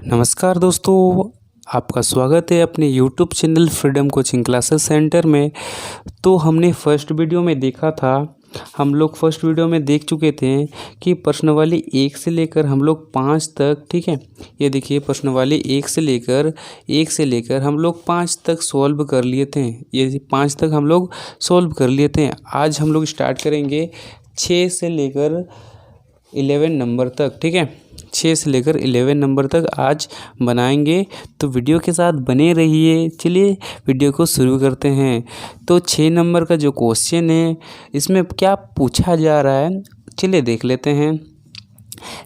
नमस्कार दोस्तों, आपका स्वागत है अपने YouTube channel freedom coaching classes centre में। तो हमने फर्स्ट वीडियो में देखा था, हम लोग फर्स्ट वीडियो में देख चुके थे कि प्रश्नावली 1 से लेकर हम लोग 5 तक, ठीक है। ये देखिए प्रश्नावली 1 से लेकर हम लोग 5 तक सॉल्व कर लिए थे। ये 5 तक हम लोग सॉल्व कर लिए थे। आज हम लोग स्टार्ट करेंगे 6 से लेकर 11 नंबर तक, ठीक है। 6 से लेकर 11 नंबर तक आज बनाएंगे, तो वीडियो के साथ बने रहिए। चलिए वीडियो को शुरू करते हैं। तो 6 नंबर का जो क्वेश्चन है, इसमें क्या पूछा जा रहा है, चलिए देख लेते हैं।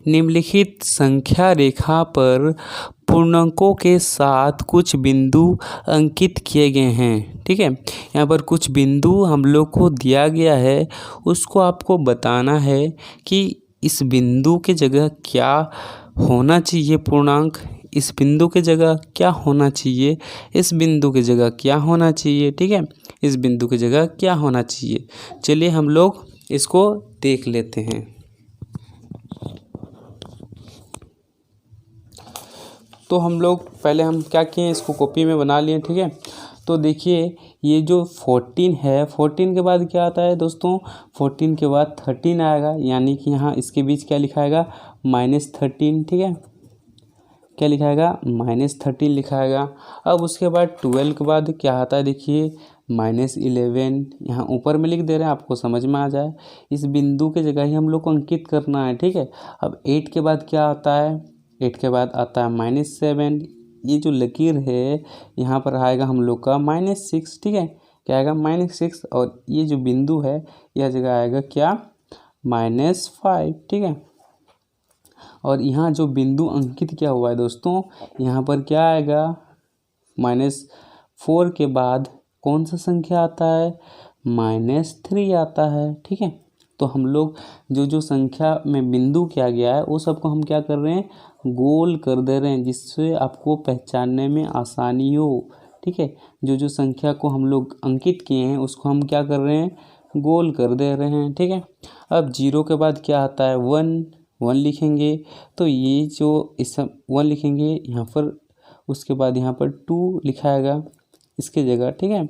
निम्नलिखित संख्या रेखा पर पूर्णांकों के साथ कुछ बिंदु अंकित किए गए हैं, ठीक है। यहाँ पर कुछ बिंदु हम लोग को दिया गया है, उसको आपको बताना है कि इस बिंदु के जगह क्या होना चाहिए पूर्णांक, इस बिंदु के जगह क्या होना चाहिए, इस बिंदु की जगह क्या होना चाहिए, ठीक है। इस बिंदु की जगह क्या होना चाहिए, चलिए हम लोग इसको देख लेते हैं। तो हम लोग पहले हम क्या किए, इसको कॉपी में बना लिए, ठीक है। तो देखिए ये जो 14 है, 14 के बाद क्या आता है दोस्तों, 14 के बाद 13 आएगा, यानी कि यहाँ इसके बीच क्या लिखाएगा, -13, ठीक है। क्या लिखाएगा, -13 लिखाएगा। अब उसके बाद 12 के बाद क्या आता है, देखिए -11, यहाँ ऊपर में लिख दे रहे हैं, आपको समझ में आ जाए। इस बिंदु के जगह ही हम लोग को अंकित करना है, ठीक है। अब 8 के बाद क्या आता है, 8 के बाद आता है -7। ये जो लकीर है यहाँ पर आएगा हम लोग का -6, ठीक है। क्या आएगा, -6। और ये जो बिंदु है यह जगह आएगा क्या, -5, ठीक है। और यहाँ जो बिंदु अंकित किया हुआ है दोस्तों, यहाँ पर क्या आएगा, -4 के बाद कौन सा संख्या आता है, -3 आता है, ठीक है। तो हम लोग जो जो संख्या में बिंदु किया गया है वो सबको हम क्या कर रहे हैं, गोल कर दे रहे हैं, जिससे आपको पहचानने में आसानी हो, ठीक है। जो जो संख्या को हम लोग अंकित किए हैं उसको हम क्या कर रहे हैं, गोल कर दे रहे हैं, ठीक है। अब 0 के बाद क्या आता है, 1 लिखेंगे। तो ये जो इस 1 लिखेंगे यहाँ पर, उसके बाद यहाँ पर 2 लिखाएगा इसके जगह, ठीक है।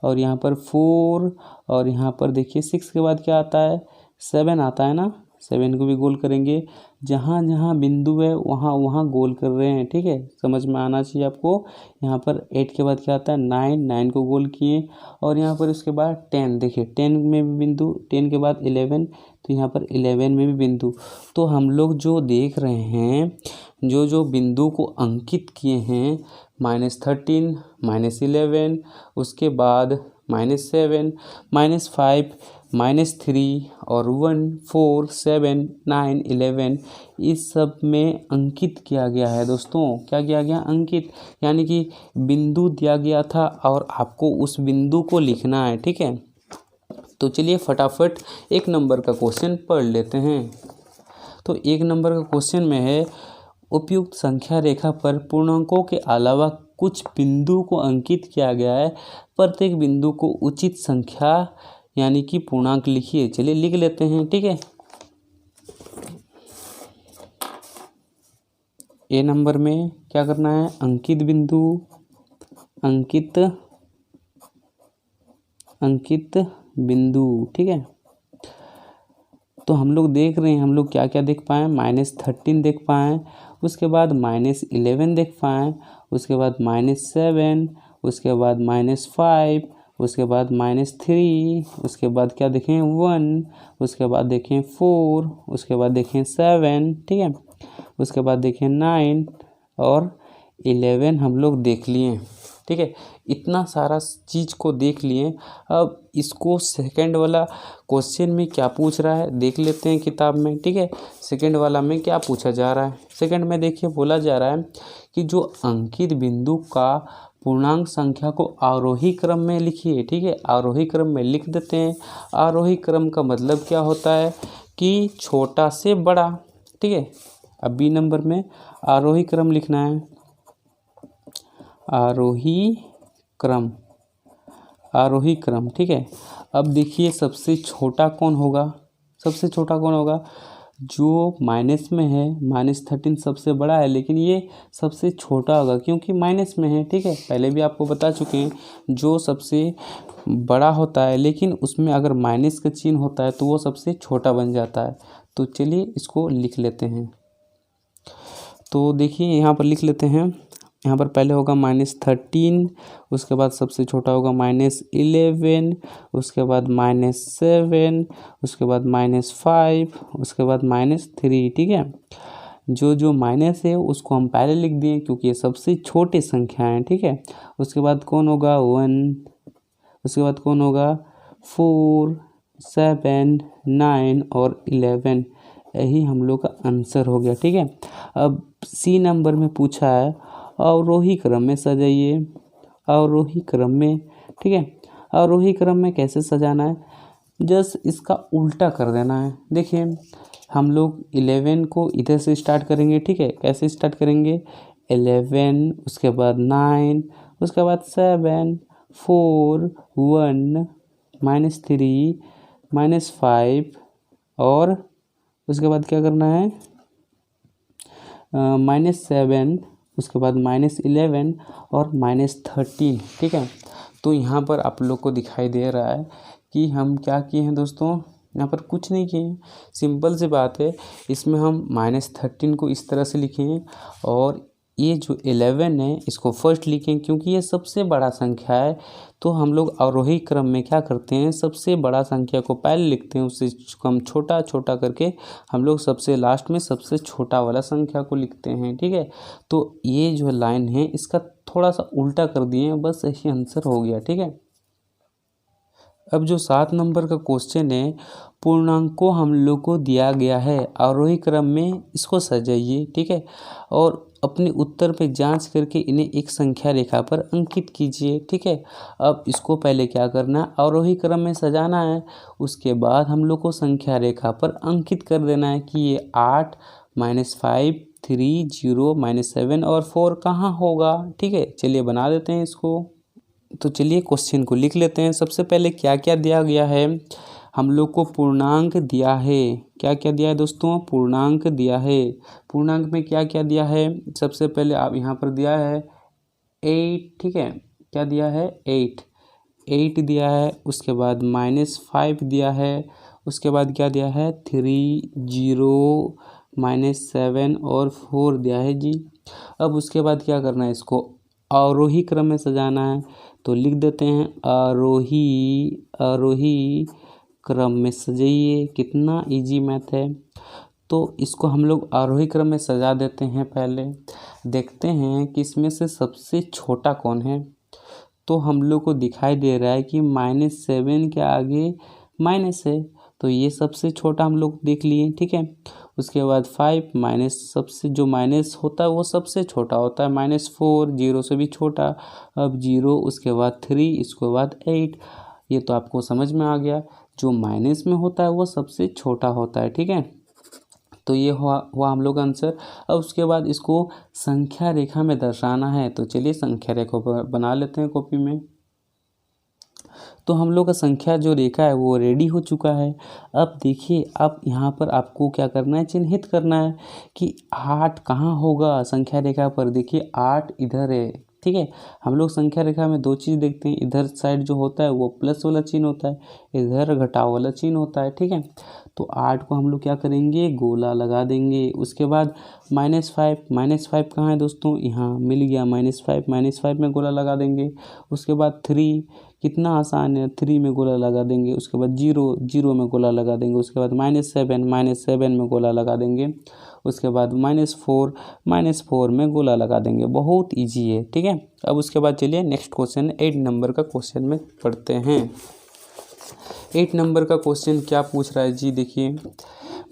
और यहाँ पर 4, और यहाँ पर देखिए 6 के बाद क्या आता है, 7 आता है ना, 7 को भी गोल करेंगे। जहाँ जहाँ बिंदु है वहाँ वहाँ गोल कर रहे हैं, ठीक है, समझ में आना चाहिए आपको। यहाँ पर 8 के बाद क्या आता है, 9 को गोल किए। और यहाँ पर उसके बाद 10, देखिए 10 में भी बिंदु, 10 के बाद 11, तो यहाँ पर 11 में भी बिंदु। तो हम लोग जो देख रहे हैं, जो जो बिंदु को अंकित किए हैं, -13, -11, उसके बाद -7, -5, -3 और 1, 4, 7, 9, 11, इस सब में अंकित किया गया है दोस्तों। क्या किया गया, अंकित, यानी कि बिंदु दिया गया था और आपको उस बिंदु को लिखना है, ठीक है। तो चलिए फटाफट 1 नंबर का क्वेश्चन पढ़ लेते हैं। तो 1 नंबर का क्वेश्चन में है, उपयुक्त संख्या रेखा पर पूर्णांकों के अलावा कुछ बिंदु को अंकित किया गया है, प्रत्येक बिंदु को उचित संख्या यानी कि पूर्णांक लिखिए। चलिए लिख लेते हैं, ठीक है। ए नंबर में क्या करना है, अंकित बिंदु, अंकित बिंदु, ठीक है। तो हम लोग देख रहे हैं, हम लोग क्या क्या देख पाए, -13 देख पाए, उसके बाद -11 देख पाए, उसके बाद -7, उसके बाद -5, उसके बाद -3, उसके बाद क्या देखें, 1, उसके बाद देखें 4, उसके बाद देखें 7, ठीक है। उसके बाद देखें 9 और 11 हम लोग देख लिए, ठीक है। इतना सारा चीज़ को देख लिए। अब इसको सेकंड वाला क्वेश्चन में क्या पूछ रहा है देख लेते हैं किताब में, ठीक है। सेकंड वाला में क्या पूछा जा रहा है, सेकंड में देखिए बोला जा रहा है कि जो अंकित बिंदु का पूर्णांक संख्या को आरोही क्रम में लिखिए, ठीक है। आरोही क्रम में लिख देते हैं। आरोही क्रम का मतलब क्या होता है कि छोटा से बड़ा, ठीक है। अब बी नंबर में आरोही क्रम लिखना है, आरोही क्रम, ठीक है। अब देखिए सबसे छोटा कौन होगा, सबसे छोटा कौन होगा, जो माइनस में है -13 सबसे बड़ा है, लेकिन ये सबसे छोटा होगा क्योंकि माइनस में है। ठीक है, पहले भी आपको बता चुके हैं जो सबसे बड़ा होता है लेकिन उसमें अगर माइनस का चिन्ह होता है तो वो सबसे छोटा बन जाता है। तो चलिए इसको लिख लेते हैं। तो देखिए यहाँ पर लिख लेते हैं। यहाँ पर पहले होगा -13, उसके बाद सबसे छोटा होगा -11, उसके बाद -7, उसके बाद -5, उसके बाद -3। ठीक है, जो माइनस है उसको हम पहले लिख दिए क्योंकि ये सबसे छोटे संख्या हैं। ठीक है, उसके बाद कौन होगा 1, उसके बाद कौन होगा 4, 7, 9 और 11। यही हम लोग का आंसर हो गया। ठीक है, अब सी नंबर में पूछा है अवरोही क्रम में सजाइए। अवरोही क्रम में, ठीक है, अवरोही क्रम में कैसे सजाना है, जस्ट इसका उल्टा कर देना है। देखिए हम लोग 11 को इधर से स्टार्ट करेंगे। ठीक है, कैसे स्टार्ट करेंगे 11, उसके बाद 9, उसके बाद 7, 4, 1, -3, -5 और उसके बाद क्या करना है -7, उसके बाद -11 और -13। ठीक है, तो यहाँ पर आप लोग को दिखाई दे रहा है कि हम क्या किए हैं दोस्तों, यहाँ पर कुछ नहीं किए हैं, सिंपल सी बात है। इसमें हम -13 को इस तरह से लिखे हैं और ये जो 11 है इसको फर्स्ट लिखें क्योंकि ये सबसे बड़ा संख्या है। तो हम लोग आरोही क्रम में क्या करते हैं, सबसे बड़ा संख्या को पहले लिखते हैं, उससे कम छोटा छोटा करके हम लोग सबसे लास्ट में सबसे छोटा वाला संख्या को लिखते हैं। ठीक है, तो ये जो लाइन है इसका थोड़ा सा उल्टा कर दिए हैं, बस यही आंसर हो गया। ठीक है, अब जो 7 नंबर का क्वेश्चन है, पूर्णांक को हम लोग को दिया गया है, आरोही क्रम में इसको सजाइए। ठीक है, और अपने उत्तर पे जांच करके इन्हें एक संख्या रेखा पर अंकित कीजिए। ठीक है, अब इसको पहले क्या करना है, आरोही क्रम में सजाना है, उसके बाद हम लोग को संख्या रेखा पर अंकित कर देना है कि ये 8, -5, 3, 0, -7 और 4 कहाँ होगा। ठीक है, चलिए बना देते हैं इसको। तो चलिए क्वेश्चन को लिख लेते हैं। सबसे पहले क्या क्या दिया गया है, हम लोग को पूर्णांक दिया है। क्या क्या दिया है दोस्तों, पूर्णांक दिया है। पूर्णांक में क्या क्या दिया है, सबसे पहले आप यहाँ पर दिया है 8। ठीक है, क्या दिया है 8 दिया है, उसके बाद -5 दिया है, उसके बाद क्या दिया है 3, 0, -7 और 4 दिया है जी। अब उसके बाद क्या करना है, इसको आरोही क्रम में सजाना है। तो लिख देते हैं आरोही क्रम में सजाइए। कितना इजी मैथ है। तो इसको हम लोग आरोही क्रम में सजा देते हैं। पहले देखते हैं कि इसमें से सबसे छोटा कौन है। तो हम लोग को दिखाई दे रहा है कि -7 के आगे माइनस है, तो ये सबसे छोटा हम लोग देख लिए। ठीक है, उसके बाद 5 माइनस, सबसे जो माइनस होता है वो सबसे छोटा होता है, -4 0 से भी छोटा। अब 0, उसके बाद 3, इसके बाद 8। ये तो आपको समझ में आ गया, जो माइनस में होता है वो सबसे छोटा होता है। ठीक है, तो ये हुआ हम लोग आंसर। अब उसके बाद इसको संख्या रेखा में दर्शाना है। तो चलिए संख्या रेखा बना लेते हैं कॉपी में। तो हम लोग का संख्या जो रेखा है वो रेडी हो चुका है। अब देखिए, अब यहाँ पर आपको क्या करना है, चिन्हित करना है कि 8 कहाँ होगा संख्या रेखा पर। देखिए 8 इधर है। ठीक है, हम लोग संख्या रेखा में दो चीज़ देखते हैं, इधर साइड जो होता है वो प्लस वाला चिन्ह होता है, इधर घटाव वाला चिन्ह होता है। ठीक है, तो 8 को हम लोग क्या करेंगे, गोला लगा देंगे। उसके बाद -5 कहाँ है दोस्तों, यहाँ मिल गया -5 में गोला लगा देंगे। उसके बाद 3, कितना आसान है, 3 में गोला लगा देंगे। उसके बाद 0 में गोला लगा देंगे। उसके बाद -7 में गोला लगा देंगे। उसके बाद -4 में गोला लगा देंगे। बहुत इजी है। ठीक है, अब उसके बाद चलिए नेक्स्ट क्वेश्चन 8 नंबर का क्वेश्चन में पढ़ते हैं। 8 नंबर का क्वेश्चन क्या पूछ रहा है जी, देखिए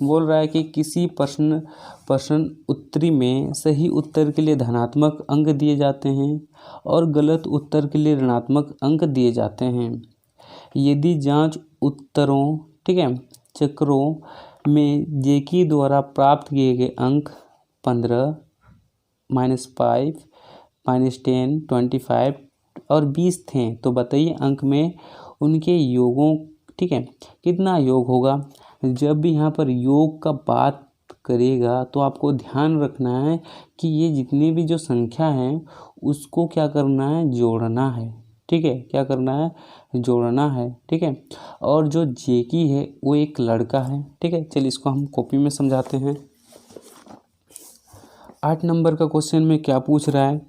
बोल रहा है कि किसी प्रश्न उत्तरी में सही उत्तर के लिए धनात्मक अंक दिए जाते हैं और गलत उत्तर के लिए ऋणात्मक अंक दिए जाते हैं। यदि जांच उत्तरों, ठीक है, चक्रों में जेकी द्वारा प्राप्त किए गए अंक 15, -5, -10, 25 और 20 थे, तो बताइए अंक में उनके योगों, ठीक है, कितना योग होगा। जब भी यहाँ पर योग का बात करेगा तो आपको ध्यान रखना है कि ये जितने भी जो संख्या हैं उसको क्या करना है, जोड़ना है। ठीक है, क्या करना है, जोड़ना है। ठीक है, और जो जेकी है वो एक लड़का है। ठीक है, चलिए इसको हम कॉपी में समझाते हैं। 8 नंबर का क्वेश्चन में क्या पूछ रहा है,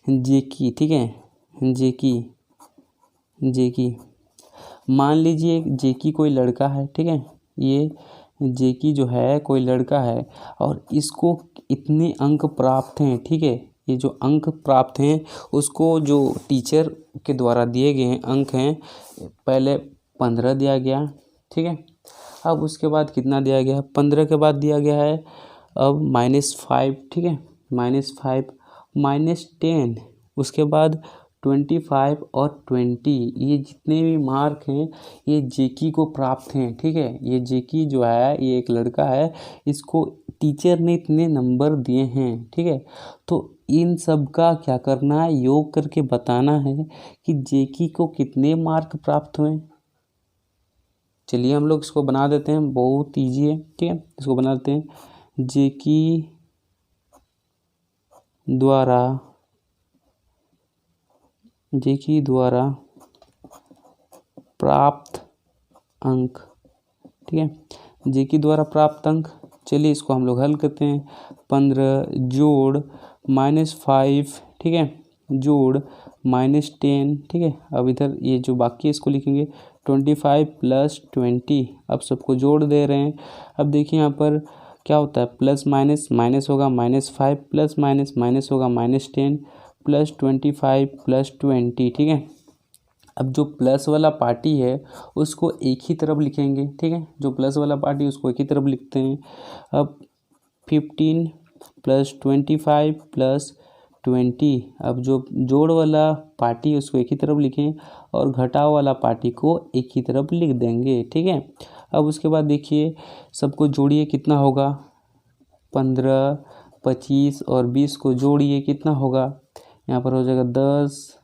जेकी। ठीक है, जेकी मान लीजिए जेकी कोई लड़का है। ठीक है, ये जेकी जो है कोई लड़का है और इसको इतने अंक प्राप्त हैं। ठीक है, ये जो अंक प्राप्त हैं उसको जो टीचर के द्वारा दिए गए हैं अंक हैं, पहले 15 दिया गया। ठीक है, अब उसके बाद कितना दिया गया है, 15 के बाद दिया गया है अब -5। ठीक है, -5 -10, उसके बाद 25 और 20, ये जितने भी मार्क हैं ये जेकी को प्राप्त हैं। ठीक है, ये जेकी जो है ये एक लड़का है, इसको टीचर ने इतने नंबर दिए हैं। ठीक है, तो इन सब का क्या करना है, योग करके बताना है कि जेकी को कितने मार्क प्राप्त हुए। चलिए हम लोग इसको बना देते हैं, बहुत ईजी है। ठीक है, इसको बना देते हैं, जेकी द्वारा प्राप्त अंक। ठीक है, जेकी द्वारा प्राप्त अंक। चलिए इसको हम लोग हल करते हैं। 15 जोड़ -5, ठीक है, जोड़ -10। ठीक है, अब इधर ये जो बाकी है इसको लिखेंगे 25 + 20। अब सबको जोड़ दे रहे हैं। अब देखिए यहाँ पर क्या होता है, प्लस माइनस माइनस होगा, -5 प्लस माइनस माइनस होगा, -10 + 25 + 20। ठीक है, अब जो प्लस वाला पार्टी है उसको एक ही तरफ लिखेंगे। ठीक है, जो प्लस वाला पार्टी उसको एक ही तरफ लिखते हैं। अब 15 + 25 + 20, अब जो जोड़ वाला पार्टी है उसको एक ही तरफ लिखें और घटाव वाला पार्टी को एक ही तरफ लिख देंगे। ठीक है, अब उसके बाद देखिए सबको जोड़िए, कितना होगा, 15, 25 और 20 को जोड़िए, कितना होगा, यहाँ पर हो जाएगा 10,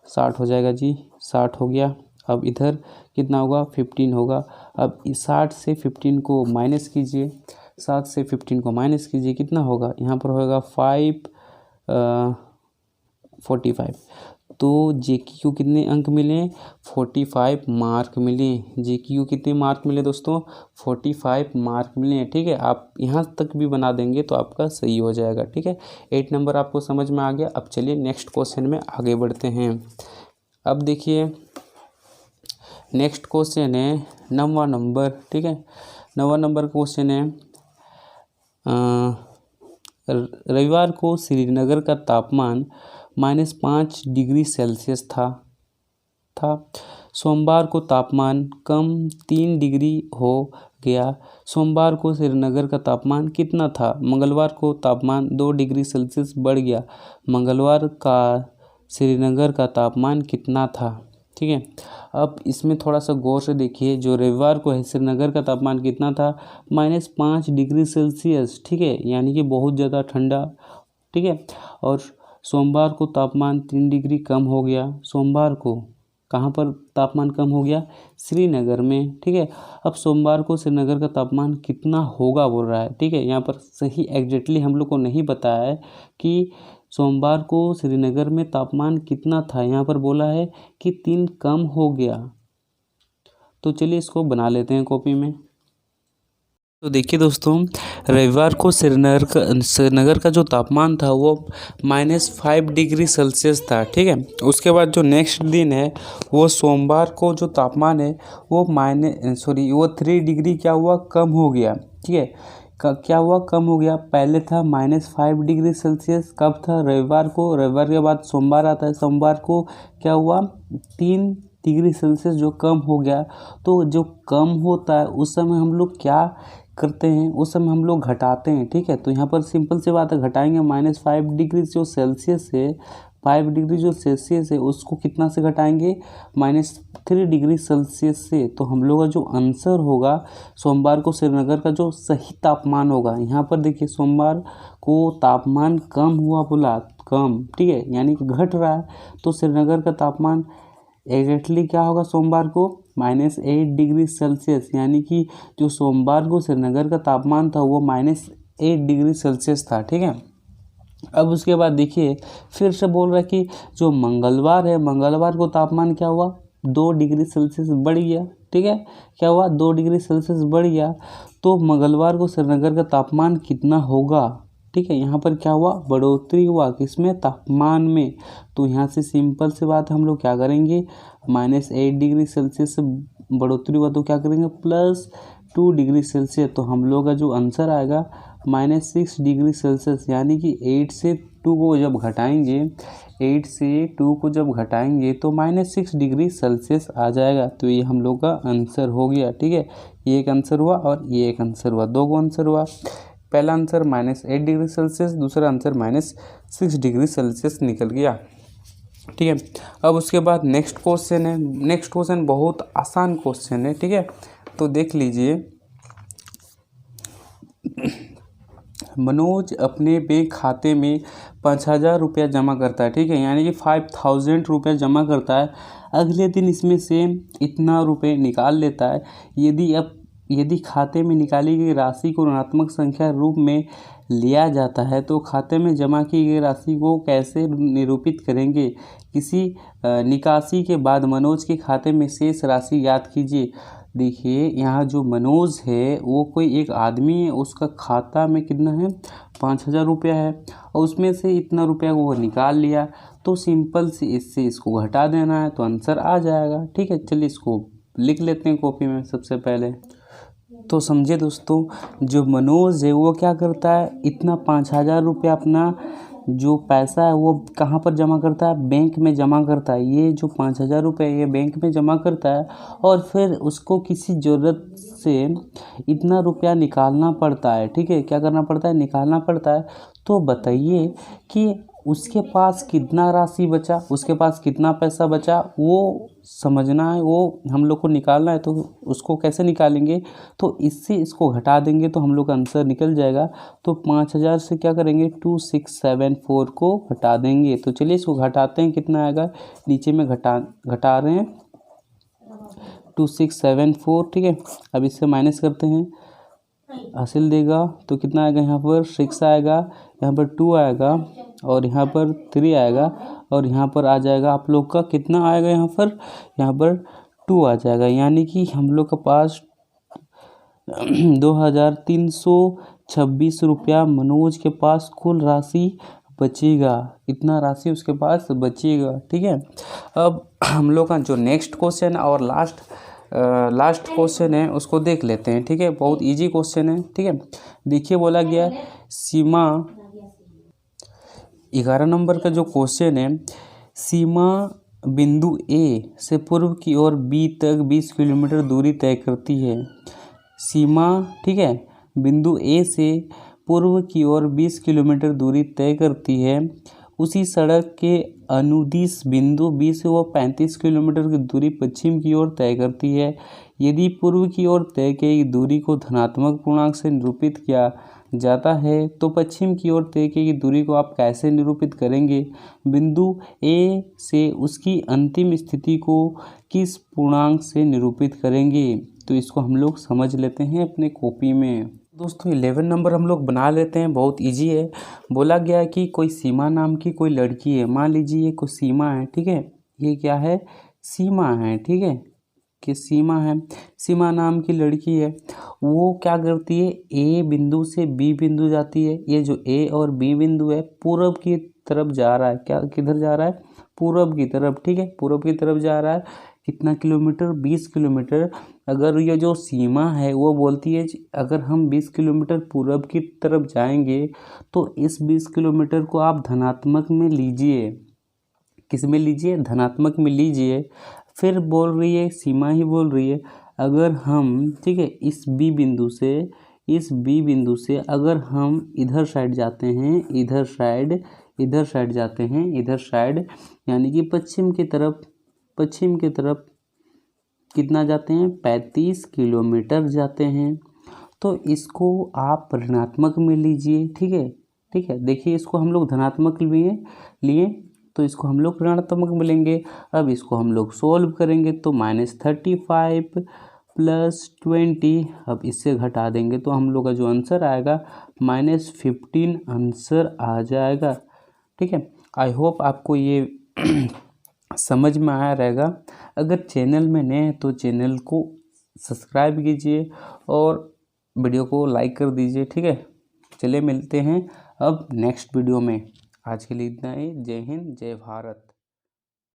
60 हो जाएगा जी, 60 हो गया। अब इधर कितना होगा, 15 होगा। अब इस 60 से 15 को माइनस कीजिए, 7 से 15 को माइनस कीजिए, कितना होगा, यहाँ पर होगा 45। तो जेकी को कितने अंक मिले, 45 मार्क मिले। जेकी को कितने मार्क मिले दोस्तों, 45 मार्क मिले। ठीक है, आप यहाँ तक भी बना देंगे तो आपका सही हो जाएगा। ठीक है, 8 नंबर आपको समझ में आ गया। अब चलिए नेक्स्ट क्वेश्चन में आगे बढ़ते हैं। अब देखिए नेक्स्ट क्वेश्चन है 9वां नंबर। ठीक है, 9वां नंबर क्वेश्चन है, रविवार को श्रीनगर का तापमान -5 डिग्री सेल्सियस था। सोमवार को तापमान कम 3 डिग्री हो गया। सोमवार को श्रीनगर का तापमान कितना था। मंगलवार को तापमान 2 डिग्री सेल्सियस बढ़ गया। मंगलवार का श्रीनगर का तापमान कितना था। ठीक है, अब इसमें थोड़ा सा गौर से देखिए, जो रविवार को है श्रीनगर का तापमान कितना था, -5 डिग्री सेल्सियस। ठीक है, यानी कि बहुत ज़्यादा ठंडा। ठीक है, और सोमवार को तापमान 3 डिग्री कम हो गया। सोमवार को कहाँ पर तापमान कम हो गया, श्रीनगर में। ठीक है, अब सोमवार को श्रीनगर का तापमान कितना होगा बोल रहा है। ठीक है, यहाँ पर सही एग्जैक्टली हम लोग को नहीं पता है कि सोमवार को श्रीनगर में तापमान कितना था। यहाँ पर बोला है कि 3 कम हो गया। तो चलिए इसको बना लेते हैं कॉपी में। तो देखिए दोस्तों, रविवार को श्रीनगर का जो तापमान था वो -5 डिग्री सेल्सियस था। ठीक है, उसके बाद जो नेक्स्ट दिन है वो सोमवार को जो तापमान है वो 3 डिग्री क्या हुआ, कम हो गया। ठीक है, क्या हुआ, कम हो गया। पहले था -5 डिग्री सेल्सियस, कब था, रविवार को। रविवार के बाद सोमवार आता है, सोमवार को क्या हुआ, 3 डिग्री सेल्सियस जो कम हो गया। तो जो कम होता है उस समय हम लोग क्या करते हैं, उस समय हम लोग घटाते हैं। ठीक है, तो यहाँ पर सिंपल सी बात है, घटाएंगे। -5 डिग्री जो सेल्सियस है, 5 डिग्री जो सेल्सियस है उसको कितना से घटाएंगे, -3 डिग्री सेल्सियस से। तो हम लोग का जो आंसर होगा सोमवार को श्रीनगर का जो सही तापमान होगा, यहाँ पर देखिए सोमवार को तापमान कम हुआ, बोला कम। ठीक है, यानी कि घट रहा है। तो श्रीनगर का तापमान एग्जैक्टली क्या होगा सोमवार को, -8 डिग्री सेल्सियस, यानी कि जो सोमवार को श्रीनगर का तापमान था वो -8 डिग्री सेल्सियस था। ठीक है, अब उसके बाद देखिए फिर से बोल रहा है कि जो मंगलवार है, मंगलवार को तापमान क्या हुआ, 2 डिग्री सेल्सियस बढ़ गया। ठीक है, क्या हुआ, 2 डिग्री सेल्सियस बढ़ गया। तो मंगलवार को श्रीनगर का तापमान कितना होगा। ठीक है, यहाँ पर क्या हुआ, बढ़ोतरी हुआ, किसमें, तापमान में। तो यहाँ से सिंपल सी बात हम लोग क्या करेंगे, -8 डिग्री सेल्सियस से बढ़ोतरी हुआ तो क्या करेंगे, +2 डिग्री सेल्सियस। तो हम लोग का जो आंसर आएगा -6 डिग्री सेल्सियस, यानी कि 8 से 2 को जब घटाएंगे, 8 से 2 को जब घटाएंगे तो -6 डिग्री सेल्सियस आ जाएगा। तो ये हम लोग का आंसर हो गया। ठीक है, ये एक आंसर हुआ और ये एक आंसर हुआ, 2 को आंसर हुआ। पहला आंसर -8 डिग्री सेल्सियस, दूसरा आंसर -6 डिग्री सेल्सियस निकल गया। ठीक है, अब उसके बाद नेक्स्ट क्वेश्चन है। नेक्स्ट क्वेश्चन बहुत आसान क्वेश्चन है। ठीक है, तो देख लीजिए, मनोज अपने बैंक खाते में 5,000 रुपया जमा करता है। ठीक है, यानी कि 5,000 रुपया जमा करता है। अगले दिन इसमें से इतना रुपये निकाल लेता है। यदि खाते में निकाली गई राशि को ऋणात्मक संख्या रूप में लिया जाता है तो खाते में जमा की गई राशि को कैसे निरूपित करेंगे। किसी निकासी के बाद मनोज के खाते में शेष राशि याद कीजिए। देखिए, यहाँ जो मनोज है वो कोई एक आदमी है, उसका खाता में कितना है, 5,000 रुपया है और उसमें से इतना रुपया वो निकाल लिया। तो सिंपल से इससे इसको घटा देना है तो आंसर आ जाएगा। ठीक है, चलिए इसको लिख लेते हैं कॉपी में सबसे पहले। तो समझे दोस्तों, जो मनोज है वो क्या करता है, इतना 5,000 रुपया अपना जो पैसा है वो कहाँ पर जमा करता है, बैंक में जमा करता है। ये जो 5,000 रुपये ये बैंक में जमा करता है और फिर उसको किसी ज़रूरत से इतना रुपया निकालना पड़ता है। ठीक है, क्या करना पड़ता है, निकालना पड़ता है। तो बताइए कि उसके पास कितना राशि बचा, उसके पास कितना पैसा बचा, वो समझना है, वो हम लोग को निकालना है। तो उसको कैसे निकालेंगे, तो इससे इसको घटा देंगे तो हम लोग का आंसर निकल जाएगा। तो 5,000 से क्या करेंगे, 2674 को घटा देंगे। तो चलिए इसको घटाते हैं, कितना आएगा, नीचे में घटा रहे हैं 2674। ठीक है, अब इससे माइनस करते हैं, हासिल देगा तो कितना आएगा, यहाँ पर 6 आएगा, यहाँ पर 2 आएगा और यहाँ पर 3 आएगा और यहाँ पर आ जाएगा आप लोग का कितना आएगा, यहाँ पर 2 आ जाएगा। यानी कि हम लोग के पास 2,326 रुपया मनोज के पास कुल राशि बचेगा, इतना राशि उसके पास बचेगा। ठीक है, अब हम लोग का जो नेक्स्ट क्वेश्चन और लास्ट क्वेश्चन है उसको देख लेते हैं। ठीक है, बहुत इजी क्वेश्चन है। ठीक है, देखिए बोला गया सीमा 11 नंबर का जो क्वेश्चन है, सीमा बिंदु ए से पूर्व की ओर बी तक 20 किलोमीटर दूरी तय करती है। सीमा, ठीक है, बिंदु ए से पूर्व की ओर 20 किलोमीटर दूरी तय करती है। उसी सड़क के अनुदिश बिंदु बी से वो 35 किलोमीटर की दूरी पश्चिम की ओर तय करती है। यदि पूर्व की ओर तय की दूरी को धनात्मक पूर्णांक से निरूपित किया जाता है तो पश्चिम की ओर तय की दूरी को आप कैसे निरूपित करेंगे। बिंदु ए से उसकी अंतिम स्थिति को किस पूर्णांक से निरूपित करेंगे। तो इसको हम लोग समझ लेते हैं अपने कॉपी में। दोस्तों 11 नंबर हम लोग बना लेते हैं, बहुत इजी है। बोला गया है कि कोई सीमा नाम की कोई लड़की है, मान लीजिए ये कोई सीमा है। ठीक है, ये क्या है, सीमा है। ठीक है, कि सीमा है, सीमा नाम की लड़की है। वो क्या करती है, ए बिंदु से बी बिंदु जाती है। ये जो ए और बी बिंदु है पूर्व की तरफ जा रहा है, क्या किधर जा रहा है, पूर्व की तरफ। ठीक है, पूर्व की तरफ जा रहा है। कितना किलोमीटर, 20 किलोमीटर। अगर ये जो सीमा है वो बोलती है अगर हम 20 किलोमीटर पूर्व की तरफ जाएंगे तो इस 20 किलोमीटर को आप धनात्मक में लीजिए। किस में लीजिए, धनात्मक में लीजिए। फिर बोल रही है, सीमा ही बोल रही है, अगर हम, ठीक है, इस बी बिंदु से अगर हम इधर साइड जाते हैं, इधर साइड जाते हैं, इधर साइड यानी कि पश्चिम की तरफ कितना जाते हैं, 35 किलोमीटर जाते हैं। तो इसको आप ऋणात्मक में लीजिए। ठीक है, देखिए इसको हम लोग धनात्मक लिए तो इसको हम लोग ऋणात्मक मिलेंगे। अब इसको हम लोग सोल्व करेंगे तो -35 + 20, अब इससे घटा देंगे तो हम लोग का जो आंसर आएगा -15 आंसर आ जाएगा। ठीक है, आई होप आपको ये समझ में आया रहेगा। अगर चैनल में नए हैं तो चैनल को सब्सक्राइब कीजिए और वीडियो को लाइक कर दीजिए। ठीक है, चलिए मिलते हैं अब नेक्स्ट वीडियो में। आज के लिए इतना ही। जय हिंद, जय भारत।